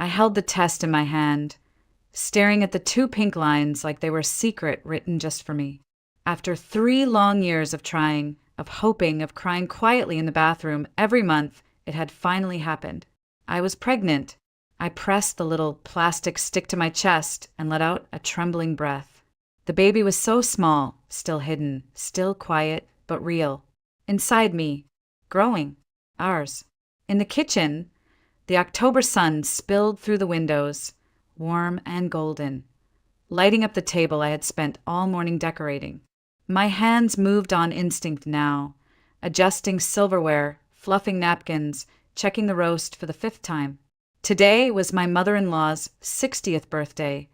I held the test in my hand, staring at the two pink lines like they were a secret written just for me. After 3 long years of trying, of hoping, of crying quietly in the bathroom every month, it had finally happened. I was pregnant. I pressed the little plastic stick to my chest and let out a trembling breath. The baby was so small, still hidden, still quiet, but real. Inside me, growing. Ours. In the kitchen, the October sun spilled through the windows, warm and golden, lighting up the table I had spent all morning decorating. My hands moved on instinct now, adjusting silverware, fluffing napkins, checking the roast for the 5th time. Today was my mother-in-law's 60th birthday,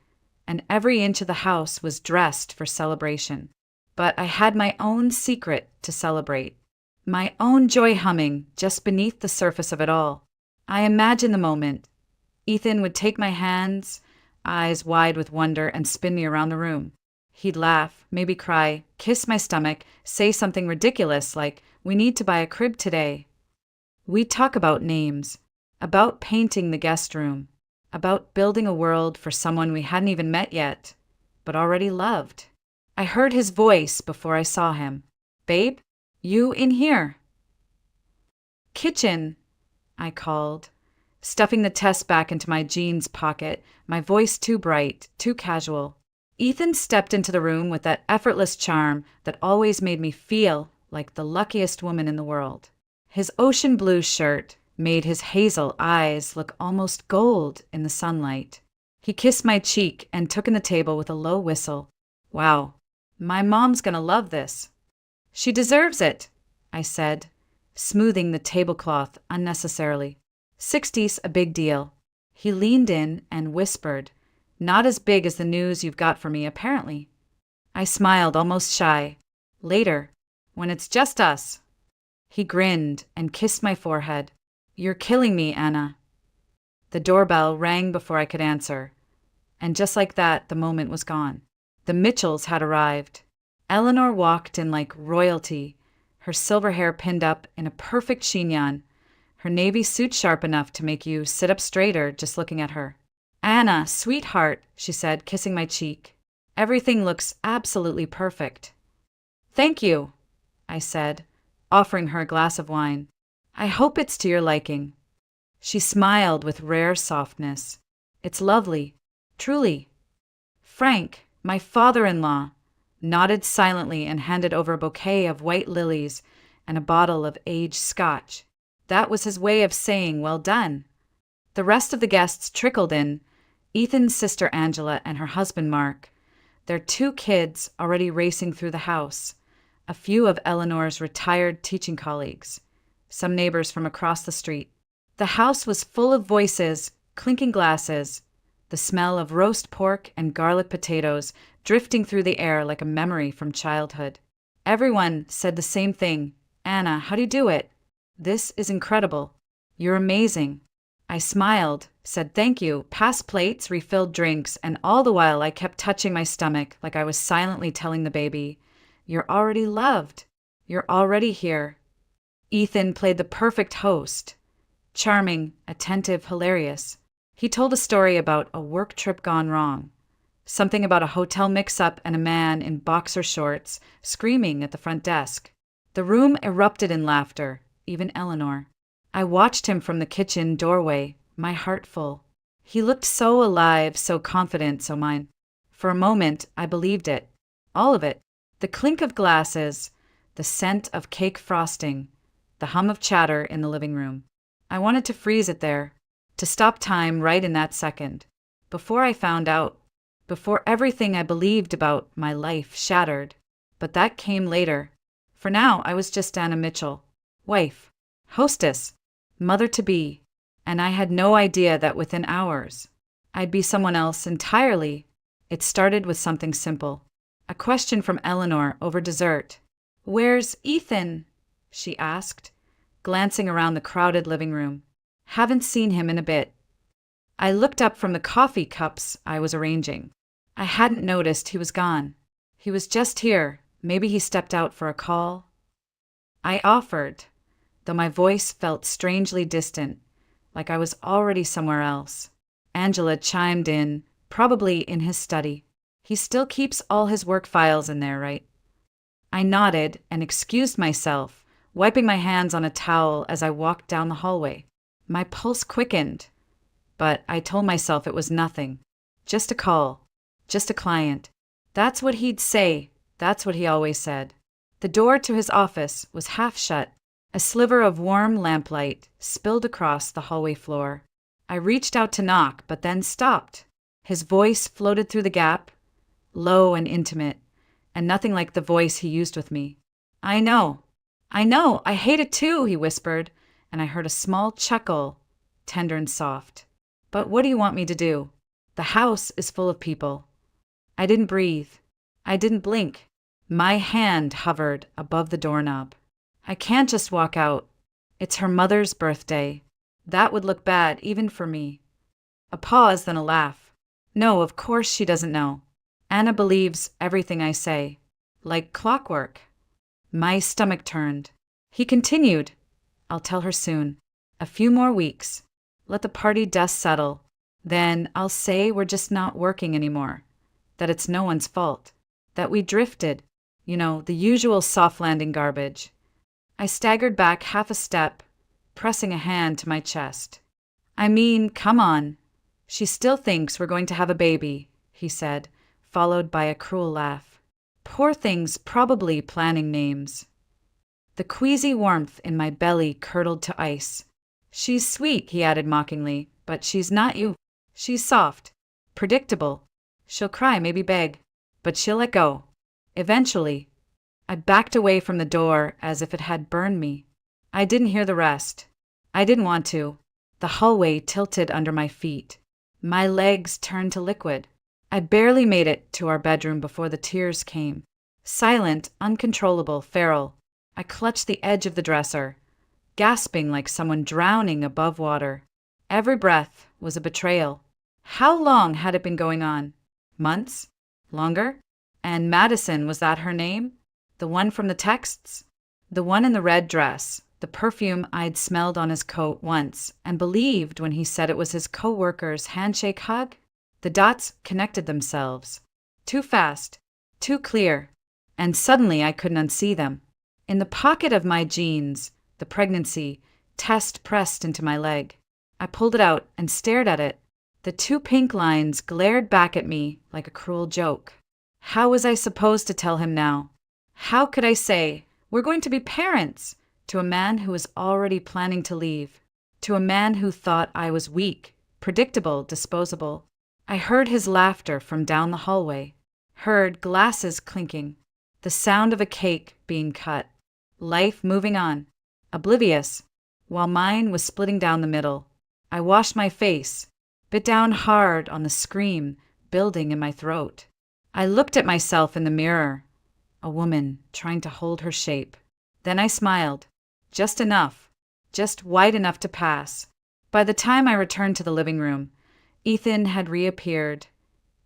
and every inch of the house was dressed for celebration. But I had my own secret to celebrate, my own joy humming just beneath the surface of it all. I imagined the moment. Ethan would take my hands, eyes wide with wonder, and spin me around the room. He'd laugh, maybe cry, kiss my stomach, say something ridiculous like, "We need to buy a crib today." We'd talk about names, about painting the guest room, about building a world for someone we hadn't even met yet, but already loved. I heard his voice before I saw him. "Babe, you in here?" "Kitchen," I called, stuffing the test back into my jeans pocket, my voice too bright, too casual. Ethan stepped into the room with that effortless charm that always made me feel like the luckiest woman in the world. His ocean blue shirt made his hazel eyes look almost gold in the sunlight. He kissed my cheek and took in the table with a low whistle. "Wow, my mom's gonna love this." "She deserves it," I said, smoothing the tablecloth unnecessarily. "60's a big deal." He leaned in and whispered, "Not as big as the news you've got for me, apparently." I smiled, almost shy. "Later, when it's just us." He grinned and kissed my forehead. "You're killing me, Anna." The doorbell rang before I could answer, and just like that, the moment was gone. The Mitchells had arrived. Eleanor walked in like royalty, her silver hair pinned up in a perfect chignon, her navy suit sharp enough to make you sit up straighter just looking at her. "Anna, sweetheart," she said, kissing my cheek. "Everything looks absolutely perfect." "Thank you," I said, offering her a glass of wine. "I hope it's to your liking." She smiled with rare softness. "It's lovely, truly." Frank, my father-in-law, nodded silently and handed over a bouquet of white lilies and a bottle of aged scotch. That was his way of saying, "Well done." The rest of the guests trickled in, Ethan's sister Angela and her husband Mark, their 2 kids already racing through the house, a few of Eleanor's retired teaching colleagues, some neighbors from across the street. The house was full of voices, clinking glasses, the smell of roast pork and garlic potatoes drifting through the air like a memory from childhood. Everyone said the same thing. "Anna, how do you do it? This is incredible. You're amazing." I smiled, said thank you, passed plates, refilled drinks, and all the while I kept touching my stomach like I was silently telling the baby, "You're already loved. You're already here." Ethan played the perfect host. Charming, attentive, hilarious. He told a story about a work trip gone wrong. Something about a hotel mix-up and a man in boxer shorts screaming at the front desk. The room erupted in laughter, even Eleanor. I watched him from the kitchen doorway, my heart full. He looked so alive, so confident, so mine. For a moment, I believed it. All of it. The clink of glasses, the scent of cake frosting, the hum of chatter in the living room. I wanted to freeze it there, to stop time right in that second. Before I found out, before everything I believed about my life shattered. But that came later. For now, I was just Anna Mitchell, wife, hostess, mother-to-be, and I had no idea that within hours, I'd be someone else entirely. It started with something simple. A question from Eleanor over dessert. "Where's Ethan?" she asked, glancing around the crowded living room. "Haven't seen him in a bit." I looked up from the coffee cups I was arranging. I hadn't noticed he was gone. He was just here. Maybe he stepped out for a call. I offered, though my voice felt strangely distant, like I was already somewhere else. Angela chimed in, probably in his study. He still keeps all his work files in there, right? I nodded and excused myself, wiping my hands on a towel as I walked down the hallway. My pulse quickened, but I told myself it was nothing. Just a call. Just a client. That's what he'd say. That's what he always said. The door to his office was half shut. A sliver of warm lamplight spilled across the hallway floor. I reached out to knock, but then stopped. His voice floated through the gap, low and intimate, and nothing like the voice he used with me. I know, I hate it too, he whispered, and I heard a small chuckle, tender and soft. But what do you want me to do? The house is full of people. I didn't breathe. I didn't blink. My hand hovered above the doorknob. I can't just walk out. It's her mother's birthday. That would look bad, even for me. A pause, then a laugh. No, of course she doesn't know. Anna believes everything I say. Like clockwork. My stomach turned. He continued. I'll tell her soon. A few more weeks. Let the party dust settle. Then I'll say we're just not working anymore. That it's no one's fault. That we drifted. You know, the usual soft landing garbage. I staggered back half a step, pressing a hand to my chest. I mean, come on. She still thinks we're going to have a baby, he said, followed by a cruel laugh. Poor thing's probably planning names. The queasy warmth in my belly curdled to ice. She's sweet, he added mockingly, but she's not you. She's soft, predictable. She'll cry, maybe beg, but she'll let go. Eventually. I backed away from the door as if it had burned me. I didn't hear the rest. I didn't want to. The hallway tilted under my feet. My legs turned to liquid. I barely made it to our bedroom before the tears came. Silent, uncontrollable, feral. I clutched the edge of the dresser, gasping like someone drowning above water. Every breath was a betrayal. How long had it been going on? Months? Longer? And Madison, was that her name? The one from the texts? The one in the red dress, the perfume I'd smelled on his coat once and believed when he said it was his co-worker's handshake hug? The dots connected themselves. Too fast, too clear, and suddenly I couldn't unsee them. In the pocket of my jeans, the pregnancy test pressed into my leg. I pulled it out and stared at it. The two pink lines glared back at me like a cruel joke. How was I supposed to tell him now? How could I say, we're going to be parents, to a man who was already planning to leave, to a man who thought I was weak, predictable, disposable? I heard his laughter from down the hallway, heard glasses clinking, the sound of a cake being cut, life moving on, oblivious, while mine was splitting down the middle. I washed my face, bit down hard on the scream building in my throat. I looked at myself in the mirror, a woman trying to hold her shape. Then I smiled, just enough, just wide enough to pass. By the time I returned to the living room, Ethan had reappeared,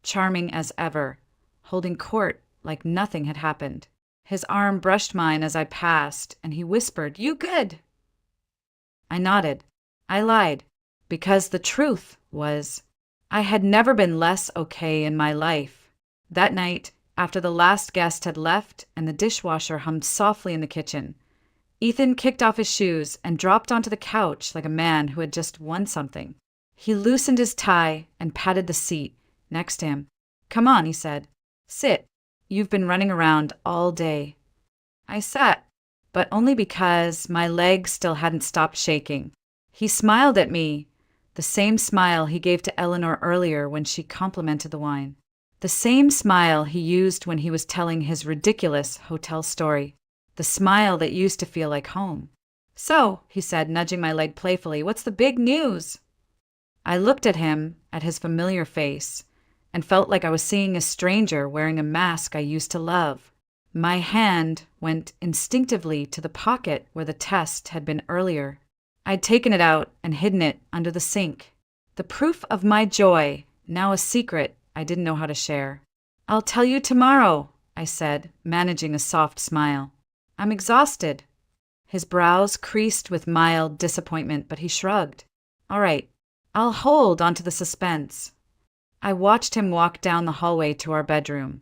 charming as ever, holding court like nothing had happened. His arm brushed mine as I passed, and he whispered, "You good?" I nodded. I lied, because the truth was, I had never been less okay in my life. That night, after the last guest had left and the dishwasher hummed softly in the kitchen, Ethan kicked off his shoes and dropped onto the couch like a man who had just won something. He loosened his tie and patted the seat next to him. "Come on," he said. "Sit. You've been running around all day." I sat, but only because my legs still hadn't stopped shaking. He smiled at me, the same smile he gave to Eleanor earlier when she complimented the wine. The same smile he used when he was telling his ridiculous hotel story. The smile that used to feel like home. "So," he said, nudging my leg playfully, "what's the big news?" I looked at him, at his familiar face, and felt like I was seeing a stranger wearing a mask I used to love. My hand went instinctively to the pocket where the test had been earlier. I'd taken it out and hidden it under the sink. The proof of my joy, now a secret I didn't know how to share. "I'll tell you tomorrow," I said, managing a soft smile. "I'm exhausted." His brows creased with mild disappointment, but he shrugged. "All right, I'll hold onto the suspense. I watched him walk down the hallway to our bedroom,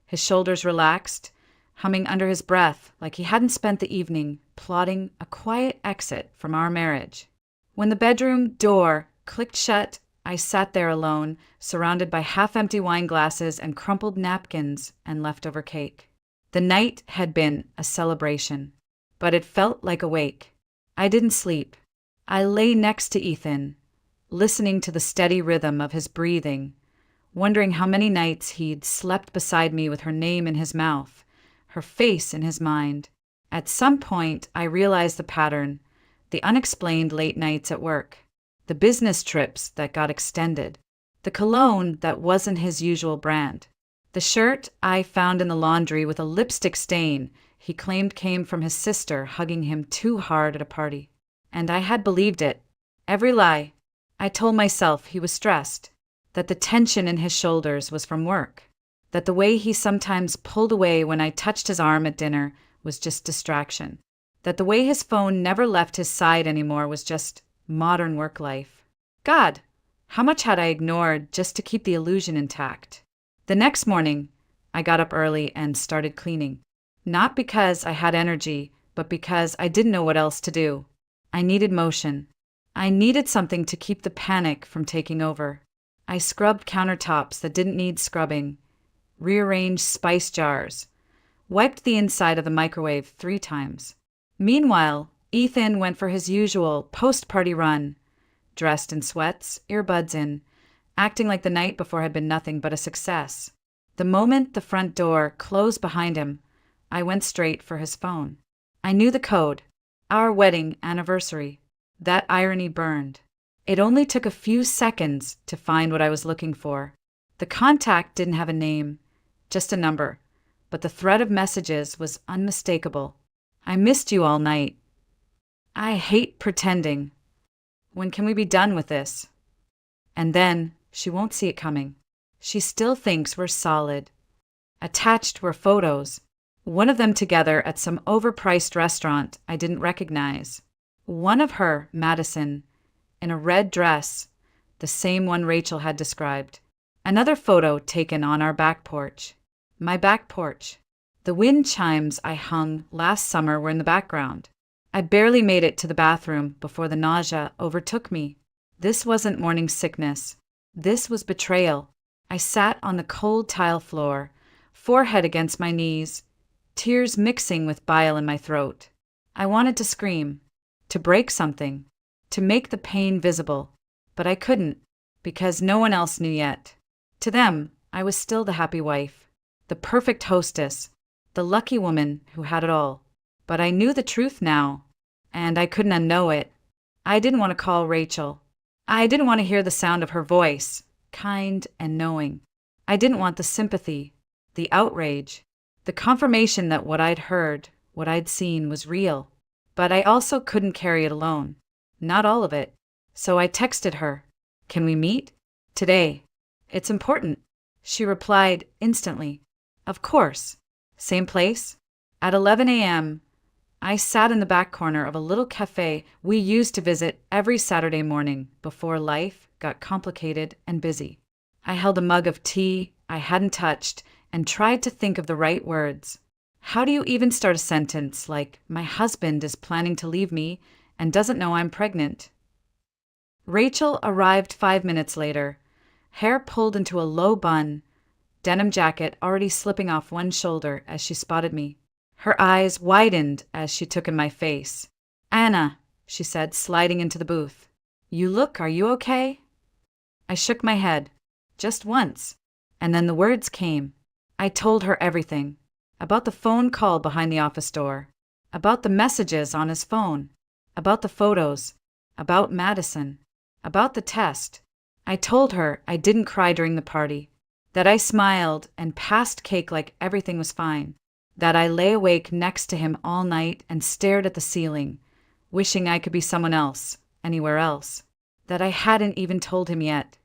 his shoulders relaxed, humming under his breath like he hadn't spent the evening plotting a quiet exit from our marriage. When the bedroom door clicked shut, I sat there alone, surrounded by half-empty wine glasses and crumpled napkins and leftover cake. The night had been a celebration, but it felt like a wake. I didn't sleep. I lay next to Ethan, listening to the steady rhythm of his breathing, wondering how many nights he'd slept beside me with her name in his mouth, her face in his mind. At some point, I realized the pattern, the unexplained late nights at work, the business trips that got extended, the cologne that wasn't his usual brand, the shirt I found in the laundry with a lipstick stain he claimed came from his sister hugging him too hard at a party. And I had believed it. Every lie. I told myself he was stressed, that the tension in his shoulders was from work, that the way he sometimes pulled away when I touched his arm at dinner was just distraction, that the way his phone never left his side anymore was just modern work life. God, how much had I ignored just to keep the illusion intact? The next morning, I got up early and started cleaning. Not because I had energy, but because I didn't know what else to do. I needed motion. I needed something to keep the panic from taking over. I scrubbed countertops that didn't need scrubbing, rearranged spice jars, wiped the inside of the microwave 3 times. Meanwhile, Ethan went for his usual post-party run, dressed in sweats, earbuds in, acting like the night before had been nothing but a success. The moment the front door closed behind him, I went straight for his phone. I knew the code. Our wedding anniversary. That irony burned. It only took a few seconds to find what I was looking for. The contact didn't have a name, just a number, but the thread of messages was unmistakable. I missed you all night. I hate pretending. When can we be done with this? And then, she won't see it coming. She still thinks we're solid. Attached were photos. One of them together at some overpriced restaurant I didn't recognize. One of her, Madison, in a red dress, the same one Rachel had described. Another photo taken on our back porch. My back porch. The wind chimes I hung last summer were in the background. I barely made it to the bathroom before the nausea overtook me. This wasn't morning sickness. This was betrayal. I sat on the cold tile floor, forehead against my knees, tears mixing with bile in my throat. I wanted to scream, to break something, to make the pain visible, but I couldn't, because no one else knew yet. To them, I was still the happy wife, the perfect hostess, the lucky woman who had it all. But I knew the truth now, and I couldn't unknow it. I didn't want to call Rachel. I didn't want to hear the sound of her voice, kind and knowing. I didn't want the sympathy, the outrage, the confirmation that what I'd heard, what I'd seen was real. But I also couldn't carry it alone. Not all of it. So I texted her, "Can we meet? Today. It's important." She replied instantly, "Of course. Same place?" At 11 a.m., I sat in the back corner of a little cafe we used to visit every Saturday morning before life got complicated and busy. I held a mug of tea I hadn't touched and tried to think of the right words. How do you even start a sentence like, "My husband is planning to leave me and doesn't know I'm pregnant"? Rachel arrived 5 minutes later, hair pulled into a low bun, denim jacket already slipping off one shoulder as she spotted me. Her eyes widened as she took in my face. "Anna," she said, sliding into the booth. Are you okay?" I shook my head, just once, and then the words came. I told her everything. About the phone call behind the office door, about the messages on his phone, about the photos, about Madison, about the test. I told her I didn't cry during the party, that I smiled and passed cake like everything was fine, that I lay awake next to him all night and stared at the ceiling, wishing I could be someone else, anywhere else, that I hadn't even told him yet,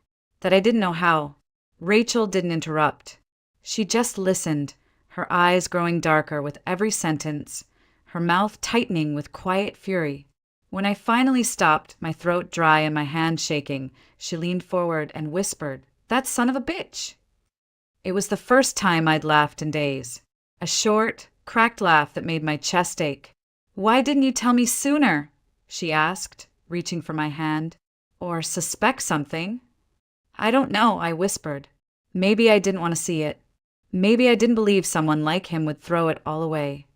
that I didn't know how. Rachel didn't interrupt. She just listened, her eyes growing darker with every sentence, her mouth tightening with quiet fury. When I finally stopped, my throat dry and my hand shaking, she leaned forward and whispered, "That son of a bitch!" It was the first time I'd laughed in days. A short, cracked laugh that made my chest ache. "Why didn't you tell me sooner?" she asked, reaching for my hand. "Or suspect something?" "I don't know," I whispered. Maybe I didn't want to see it. Maybe I didn't believe someone like him would throw it all away.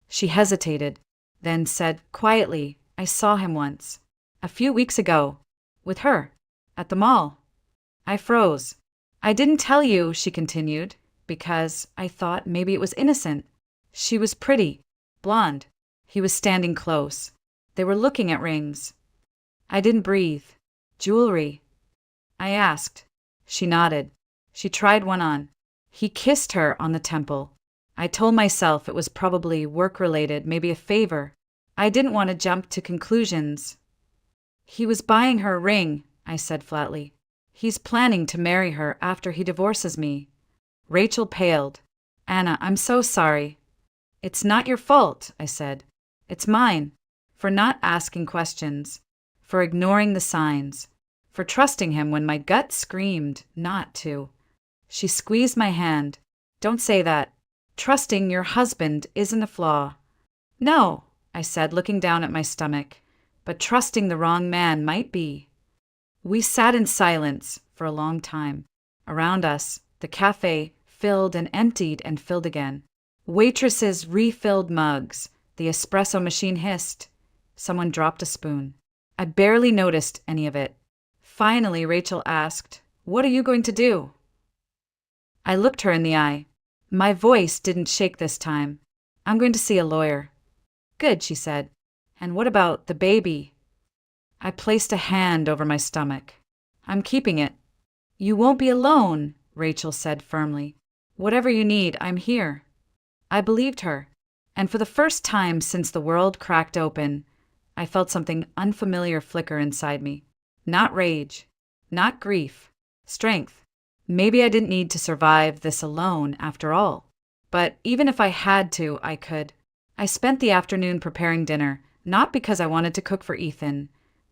She hesitated, then said quietly, "I saw him once. A few weeks ago. With her. At the mall." I froze. "I didn't tell you," she continued, "because I thought maybe it was innocent. She was pretty. Blonde. He was standing close. They were looking at rings." I didn't breathe. "Jewelry?" I asked. She nodded. She tried one on. He kissed her on the temple. I told myself it was probably work-related, maybe a favor. I didn't want to jump to conclusions. "He was buying her a ring," I said flatly. "He's planning to marry her after he divorces me." Rachel paled. "Anna, I'm so sorry." "It's not your fault," I said. "It's mine. For not asking questions. For ignoring the signs. For trusting him when my gut screamed not to." She squeezed my hand. "Don't say that. Trusting your husband isn't a flaw." "No," I said, looking down at my stomach. "But trusting the wrong man might be." We sat in silence for a long time. Around us, the cafe filled and emptied and filled again. Waitresses refilled mugs. The espresso machine hissed. Someone dropped a spoon. I barely noticed any of it. Finally, Rachel asked, "What are you going to do?" I looked her in the eye. My voice didn't shake this time. "I'm going to see a lawyer." "Good," she said. "And what about the baby?" I placed a hand over my stomach. "I'm keeping it." "You won't be alone," Rachel said firmly. "Whatever you need, I'm here." I believed her. And for the first time since the world cracked open, I felt something unfamiliar flicker inside me. Not rage. Not grief. Strength. Maybe I didn't need to survive this alone after all. But even if I had to, I could. I spent the afternoon preparing dinner, not because I wanted to cook for Ethan,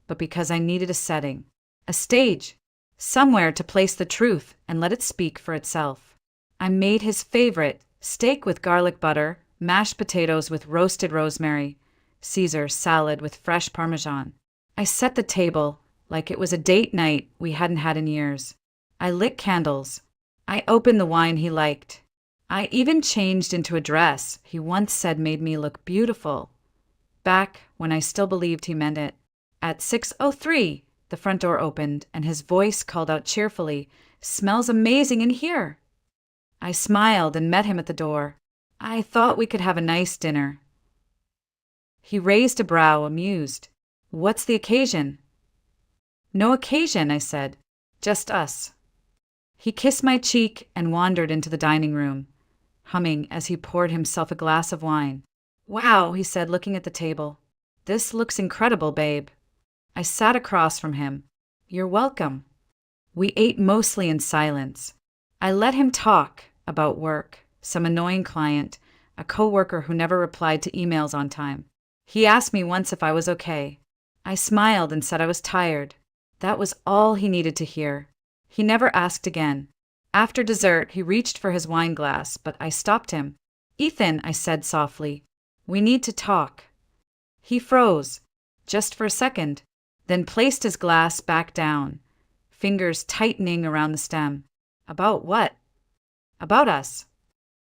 but because I needed a setting, a stage, somewhere to place the truth and let it speak for itself. I made his favorite, steak with garlic butter, mashed potatoes with roasted rosemary, Caesar salad with fresh Parmesan. I set the table like it was a date night we hadn't had in years. I lit candles. I opened the wine he liked. I even changed into a dress he once said made me look beautiful. Back when I still believed he meant it. At 6:03, the front door opened and his voice called out cheerfully, "Smells amazing in here." I smiled and met him at the door. "I thought we could have a nice dinner." He raised a brow, amused. "What's the occasion?" "No occasion," I said. "Just us." He kissed my cheek and wandered into the dining room, humming as he poured himself a glass of wine. "Wow," he said, looking at the table. "This looks incredible, babe." I sat across from him. "You're welcome." We ate mostly in silence. I let him talk about work, some annoying client, a coworker who never replied to emails on time. He asked me once if I was okay. I smiled and said I was tired. That was all he needed to hear. He never asked again. After dessert, he reached for his wine glass, but I stopped him. "Ethan," I said softly, "we need to talk." He froze, just for a second, then placed his glass back down, fingers tightening around the stem. "About what?" "About us."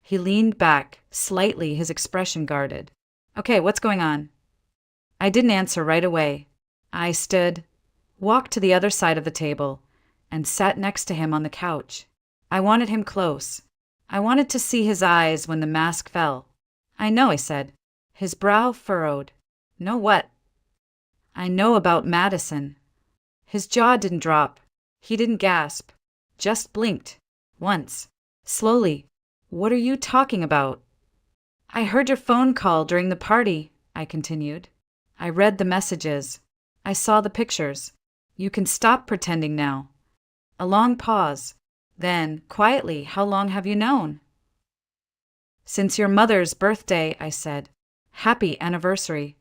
He leaned back, slightly, his expression guarded. "Okay, what's going on?" I didn't answer right away. I stood, walked to the other side of the table, and sat next to him on the couch. I wanted him close. I wanted to see his eyes when the mask fell. "I know," I said. His brow furrowed. "Know what?" "I know about Madison." His jaw didn't drop. He didn't gasp. Just blinked. Once. Slowly. "What are you talking about?" "I heard your phone call during the party," I continued. "I read the messages. I saw the pictures. You can stop pretending now." A long pause. Then, quietly, "How long have you known?" "Since your mother's birthday," I said. "Happy anniversary."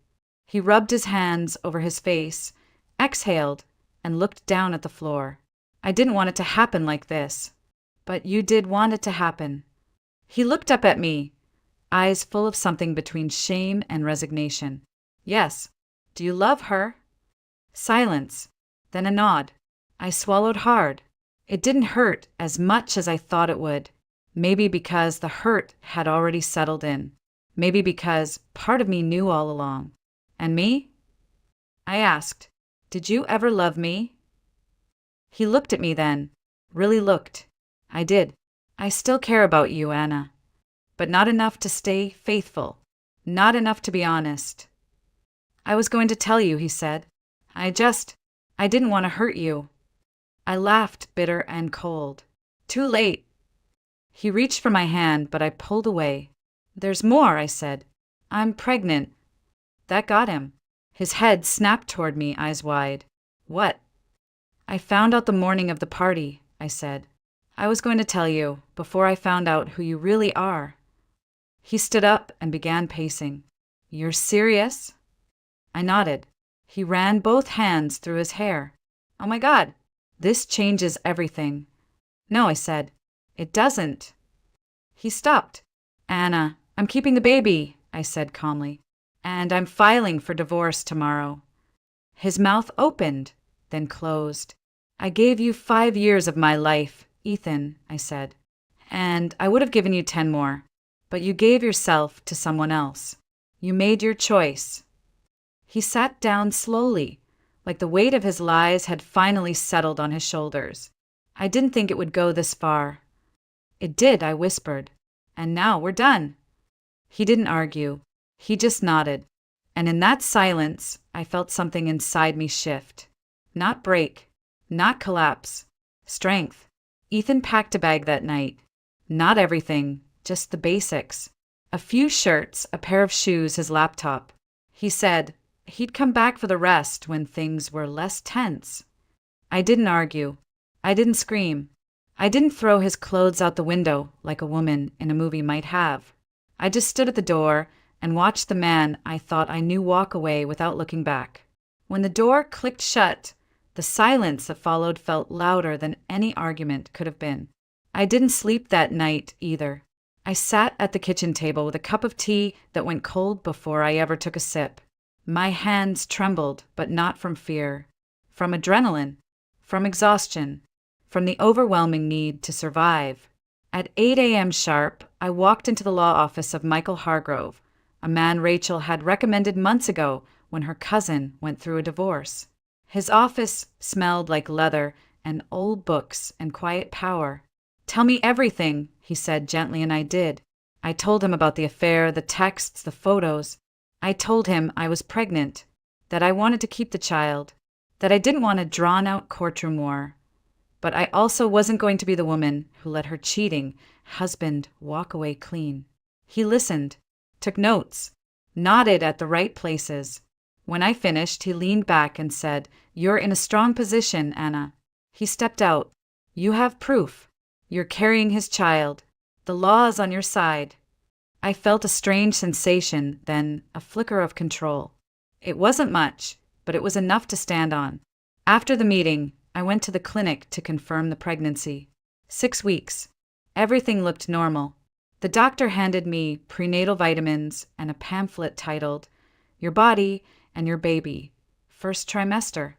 He rubbed his hands over his face, exhaled, and looked down at the floor. I didn't want it to happen like this. But you did want it to happen. He looked up at me, eyes full of something between shame and resignation. Yes. Do you love her? Silence. Then a nod. I swallowed hard. It didn't hurt as much as I thought it would. Maybe because the hurt had already settled in. Maybe because part of me knew all along. And me? I asked, did you ever love me? He looked at me then. Really looked. I did. I still care about you, Anna. But not enough to stay faithful. Not enough to be honest. I was going to tell you, he said. I didn't want to hurt you. I laughed, bitter and cold. Too late. He reached for my hand, but I pulled away. There's more, I said. I'm pregnant. That got him. His head snapped toward me, eyes wide. What? I found out the morning of the party, I said. I was going to tell you, before I found out who you really are. He stood up and began pacing. You're serious? I nodded. He ran both hands through his hair. Oh my God, this changes everything. No, I said. It doesn't. He stopped. Anna, I'm keeping the baby, I said calmly. And I'm filing for divorce tomorrow. His mouth opened, then closed. I gave you 5 years of my life, Ethan, I said. And I would have given you 10 more. But you gave yourself to someone else. You made your choice. He sat down slowly, like the weight of his lies had finally settled on his shoulders. I didn't think it would go this far. It did, I whispered. And now we're done. He didn't argue. He just nodded. And in that silence, I felt something inside me shift. Not break. Not collapse. Strength. Ethan packed a bag that night. Not everything, just the basics. A few shirts, a pair of shoes, his laptop. He said he'd come back for the rest when things were less tense. I didn't argue. I didn't scream. I didn't throw his clothes out the window like a woman in a movie might have. I just stood at the door and watched the man I thought I knew walk away without looking back. When the door clicked shut, the silence that followed felt louder than any argument could have been. I didn't sleep that night either. I sat at the kitchen table with a cup of tea that went cold before I ever took a sip. My hands trembled, but not from fear. From adrenaline. From exhaustion. From the overwhelming need to survive. At 8 a.m. sharp, I walked into the law office of Michael Hargrove, a man Rachel had recommended months ago when her cousin went through a divorce. His office smelled like leather and old books and quiet power. Tell me everything, he said gently, and I did. I told him about the affair, the texts, the photos. I told him I was pregnant, that I wanted to keep the child, that I didn't want a drawn-out courtroom war. But I also wasn't going to be the woman who let her cheating husband walk away clean. He listened, took notes, nodded at the right places. When I finished, he leaned back and said, You're in a strong position, Anna. He stepped out. You have proof. You're carrying his child. The law is on your side. I felt a strange sensation, then a flicker of control. It wasn't much, but it was enough to stand on. After the meeting, I went to the clinic to confirm the pregnancy. 6 weeks. Everything looked normal. The doctor handed me prenatal vitamins and a pamphlet titled, Your Body and Your Baby, First Trimester.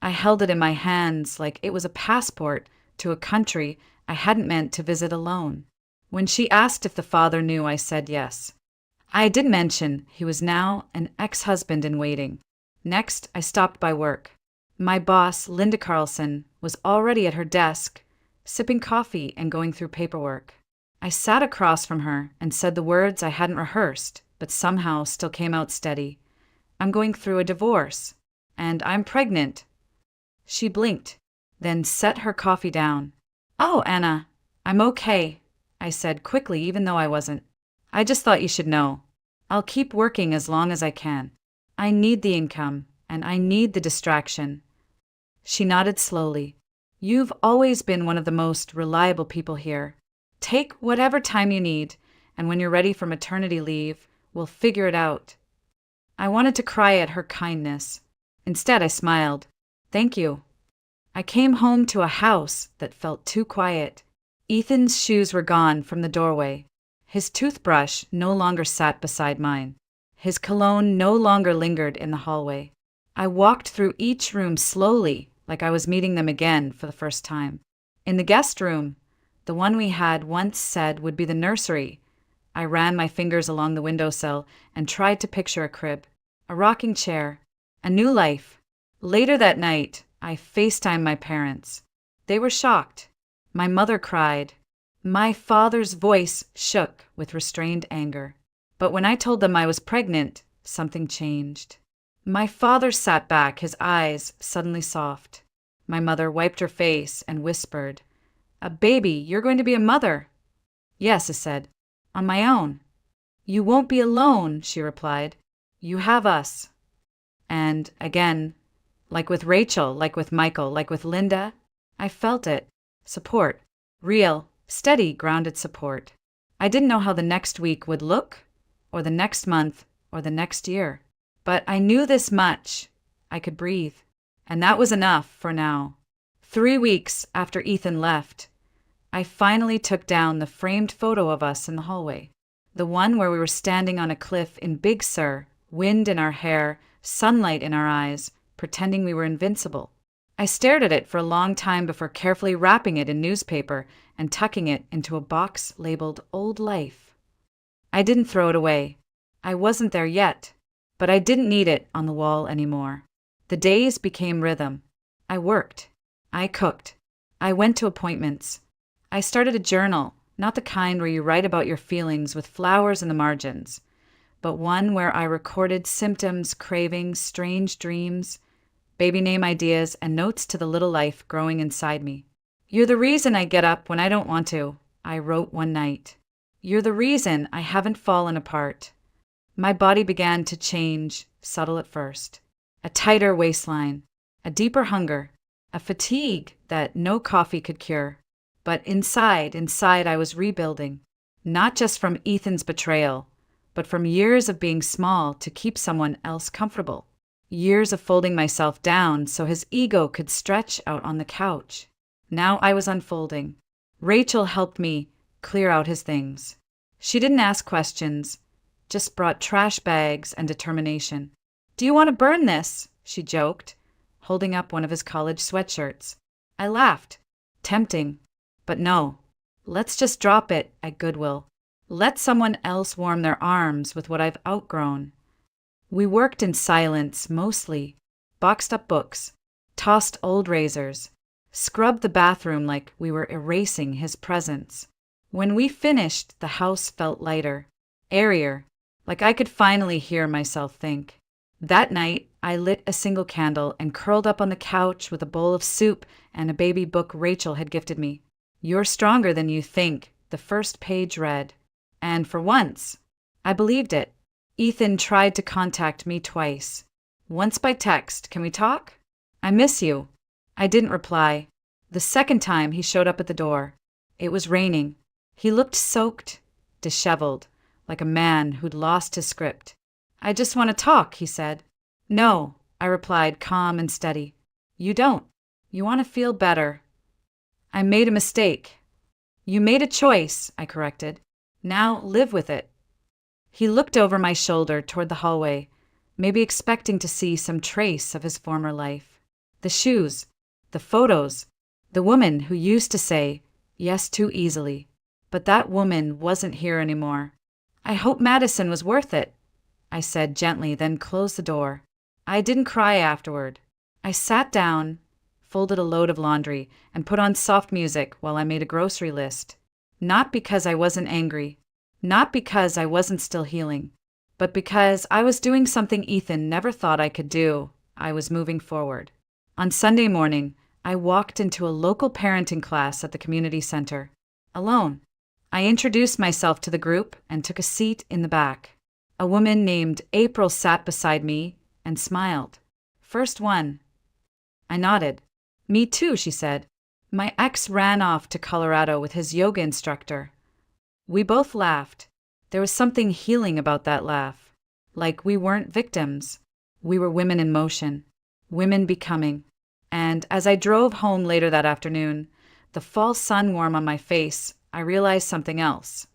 I held it in my hands like it was a passport to a country I hadn't meant to visit alone. When she asked if the father knew, I said yes. I did mention he was now an ex-husband in waiting. Next, I stopped by work. My boss, Linda Carlson, was already at her desk, sipping coffee and going through paperwork. I sat across from her and said the words I hadn't rehearsed, but somehow still came out steady. I'm going through a divorce, and I'm pregnant. She blinked, then set her coffee down. Oh, Anna, I'm okay, I said quickly, even though I wasn't. I just thought you should know. I'll keep working as long as I can. I need the income, and I need the distraction. She nodded slowly. You've always been one of the most reliable people here. Take whatever time you need, and when you're ready for maternity leave, we'll figure it out. I wanted to cry at her kindness. Instead, I smiled. Thank you. I came home to a house that felt too quiet. Ethan's shoes were gone from the doorway. His toothbrush no longer sat beside mine. His cologne no longer lingered in the hallway. I walked through each room slowly, like I was meeting them again for the first time. In the guest room, the one we had once said would be the nursery, I ran my fingers along the windowsill and tried to picture a crib, a rocking chair, a new life. Later that night, I FaceTimed my parents. They were shocked. My mother cried. My father's voice shook with restrained anger. But when I told them I was pregnant, something changed. My father sat back, his eyes suddenly soft. My mother wiped her face and whispered, "A baby, you're going to be a mother." "Yes," I said, "on my own." "You won't be alone," she replied. "You have us." And again, like with Rachel, like with Michael, like with Linda, I felt it. Support. Real, steady, grounded support. I didn't know how the next week would look, or the next month, or the next year. But I knew this much. I could breathe. And that was enough for now. 3 weeks after Ethan left, I finally took down the framed photo of us in the hallway. The one where we were standing on a cliff in Big Sur, wind in our hair, sunlight in our eyes, pretending we were invincible. I stared at it for a long time before carefully wrapping it in newspaper and tucking it into a box labeled Old Life. I didn't throw it away. I wasn't there yet, but I didn't need it on the wall anymore. The days became rhythm. I worked. I cooked. I went to appointments. I started a journal, not the kind where you write about your feelings with flowers in the margins, but one where I recorded symptoms, cravings, strange dreams, baby name ideas, and notes to the little life growing inside me. "You're the reason I get up when I don't want to," I wrote one night. "You're the reason I haven't fallen apart." My body began to change, subtle at first. A tighter waistline, a deeper hunger, a fatigue that no coffee could cure. But inside I was rebuilding, not just from Ethan's betrayal, but from years of being small to keep someone else comfortable. Years of folding myself down so his ego could stretch out on the couch. Now I was unfolding. Rachel helped me clear out his things. She didn't ask questions, just brought trash bags and determination. "Do you want to burn this?" she joked, holding up one of his college sweatshirts. I laughed. Tempting. But no. Let's just drop it at Goodwill. Let someone else warm their arms with what I've outgrown. We worked in silence, mostly. Boxed up books. Tossed old razors. Scrubbed the bathroom like we were erasing his presence. When we finished, the house felt lighter, airier, like I could finally hear myself think. That night, I lit a single candle and curled up on the couch with a bowl of soup and a baby book Rachel had gifted me. "You're stronger than you think," the first page read. And for once, I believed it. Ethan tried to contact me twice. Once by text, "Can we talk?" "I miss you." I didn't reply. The second time, he showed up at the door. It was raining. He looked soaked, disheveled, like a man who'd lost his script. "I just want to talk," he said. "No," I replied, calm and steady. "You don't. You want to feel better." "I made a mistake." "You made a choice," I corrected. "Now live with it." He looked over my shoulder toward the hallway, maybe expecting to see some trace of his former life. The shoes, the photos, the woman who used to say yes too easily. But that woman wasn't here anymore. "I hope Madison was worth it," I said gently, then closed the door. I didn't cry afterward. I sat down, folded a load of laundry, and put on soft music while I made a grocery list. Not because I wasn't angry, not because I wasn't still healing, but because I was doing something Ethan never thought I could do. I was moving forward. On Sunday morning, I walked into a local parenting class at the community center, alone. I introduced myself to the group and took a seat in the back. A woman named April sat beside me and smiled. "First one." I nodded. "Me too," she said. "My ex ran off to Colorado with his yoga instructor." We both laughed. There was something healing about that laugh. like we weren't victims. We were women in motion, women becoming. And as I drove home later that afternoon, the fall sun warm on my face, I realized something else.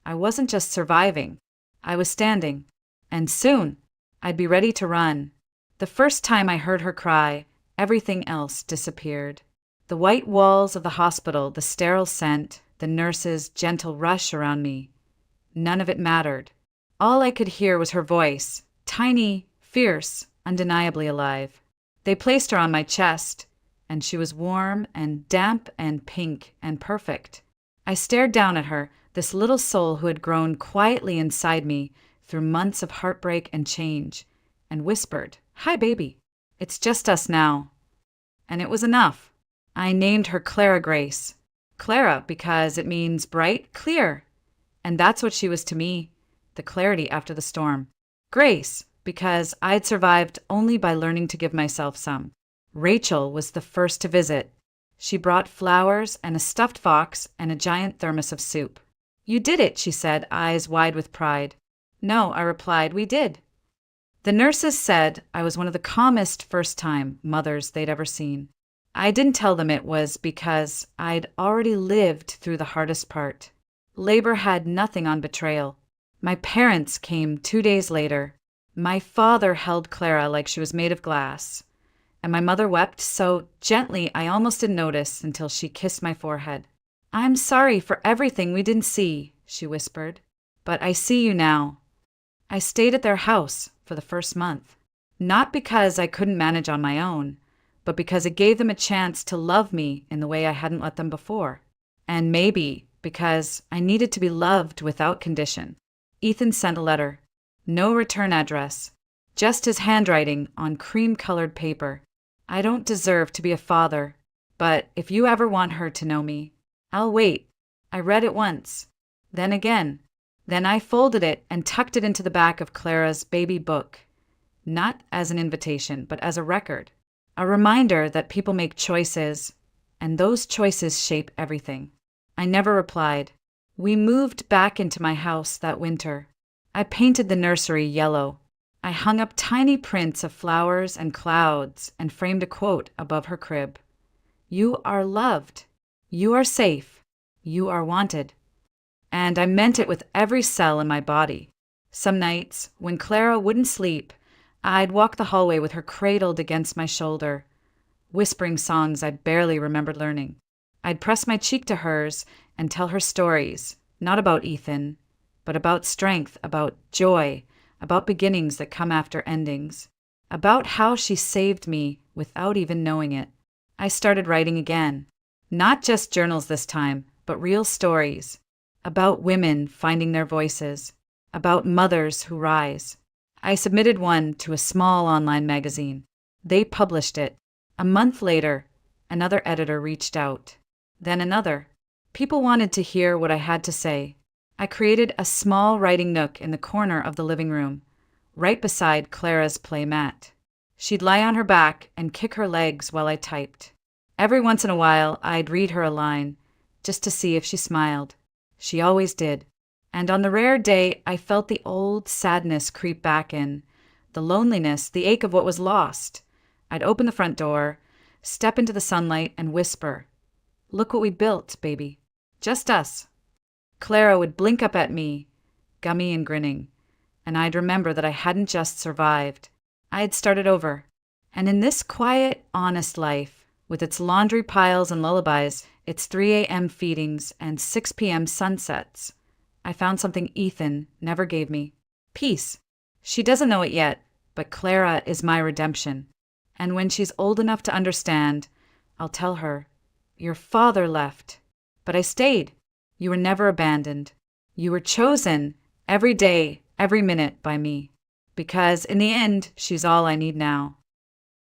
I wasn't just surviving, I was standing. And soon, I'd be ready to run. The first time I heard her cry, everything else disappeared. The white walls of the hospital, the sterile scent, the nurse's gentle rush around me. None of it mattered. All I could hear was her voice, tiny, fierce, undeniably alive. They placed her on my chest, and she was warm and damp and pink and perfect. I stared down at her, this little soul who had grown quietly inside me through months of heartbreak and change, and whispered, "Hi, baby. It's just us now." And it was enough. I named her Clara Grace. Clara because it means bright, clear. And that's what she was to me, the clarity after the storm. Grace, because I'd survived only by learning to give myself some. Rachel was the first to visit. She brought flowers and a stuffed fox and a giant thermos of soup. "You did it," she said, eyes wide with pride. "No," I replied, "we did." The nurses said I was one of the calmest first-time mothers they'd ever seen. I didn't tell them it was because I'd already lived through the hardest part. Labor had nothing on betrayal. My parents came 2 days later. My father held Clara like she was made of glass, and my mother wept so gently I almost didn't notice until she kissed my forehead. "I'm sorry for everything we didn't see," she whispered, "but I see you now." I stayed at their house for the first month, not because I couldn't manage on my own, but because it gave them a chance to love me in the way I hadn't let them before. And maybe because I needed to be loved without condition. Ethan sent a letter. No return address. Just his handwriting on cream-colored paper. "I don't deserve to be a father, but if you ever want her to know me, I'll wait." I read it once. Then again. Then I folded it and tucked it into the back of Clara's baby book. Not as an invitation, but as a record. A reminder that people make choices, and those choices shape everything. I never replied. We moved back into my house that winter. I painted the nursery yellow. I hung up tiny prints of flowers and clouds and framed a quote above her crib. "You are loved. You are safe. You are wanted." And I meant it with every cell in my body. Some nights, when Clara wouldn't sleep, I'd walk the hallway with her cradled against my shoulder, whispering songs I barely remembered learning. I'd press my cheek to hers and tell her stories, not about Ethan, but about strength, about joy, about beginnings that come after endings, about how she saved me without even knowing it. I started writing again. Not just journals this time, but real stories. About women finding their voices. About mothers who rise. I submitted one to a small online magazine. They published it. A month later, another editor reached out. Then another. People wanted to hear what I had to say. I created a small writing nook in the corner of the living room, right beside Clara's play mat. She'd lie on her back and kick her legs while I typed. Every once in a while, I'd read her a line, just to see if she smiled. She always did. And on the rare day I felt the old sadness creep back in, the loneliness, the ache of what was lost, I'd open the front door, step into the sunlight, and whisper, "Look what we built, baby. Just us." Clara would blink up at me, gummy and grinning, and I'd remember that I hadn't just survived. I had started over. And in this quiet, honest life, with its laundry piles and lullabies, its 3 a.m. feedings and 6 p.m. sunsets, I found something Ethan never gave me. Peace. She doesn't know it yet, but Clara is my redemption. And when she's old enough to understand, I'll tell her, "Your father left, but I stayed. You were never abandoned. You were chosen every day, every minute by me. Because in the end, she's all I need now."